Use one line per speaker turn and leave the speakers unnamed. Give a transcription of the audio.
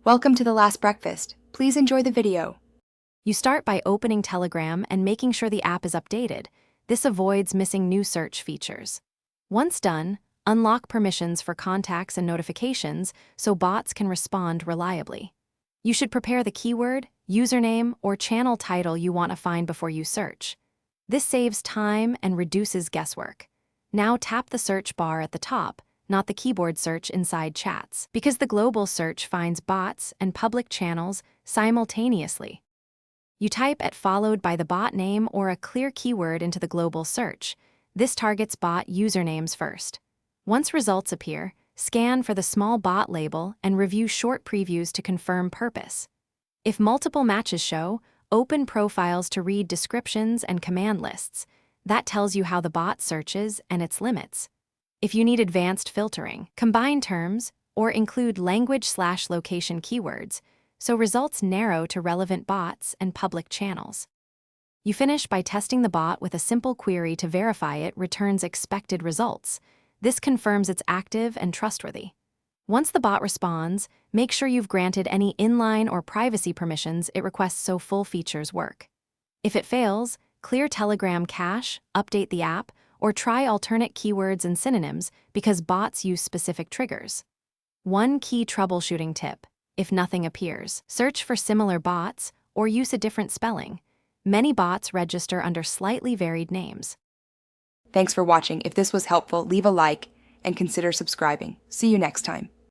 Welcome to The Last Breakfast. Please enjoy the video.
You start by opening Telegram and making sure the app is updated. This avoids missing new search features. Once done, unlock permissions for contacts and notifications so bots can respond reliably. You should prepare the keyword, username, or channel title you want to find before you search. This saves time and reduces guesswork. Now tap the search bar at the top, not the keyboard search inside chats, because the global search finds bots and public channels simultaneously. You type at followed by the bot name or a clear keyword into the global search. This targets bot usernames first. Once results appear, scan for the small bot label and review short previews to confirm purpose. If multiple matches show, open profiles to read descriptions and command lists. That tells you how the bot searches and its limits. If you need advanced filtering, combine terms or include language/location keywords, so results narrow to relevant bots and public channels. You finish by testing the bot with a simple query to verify it returns expected results. This confirms it's active and trustworthy. Once the bot responds, make sure you've granted any inline or privacy permissions it requests so full features work. If it fails, clear Telegram cache, update the app, or try alternate keywords and synonyms because bots use specific triggers. One key troubleshooting tip: if nothing appears, search for similar bots or use a different spelling. Many bots register under slightly varied names.
Thanks for watching. If this was helpful, leave a like and consider subscribing. See you next time.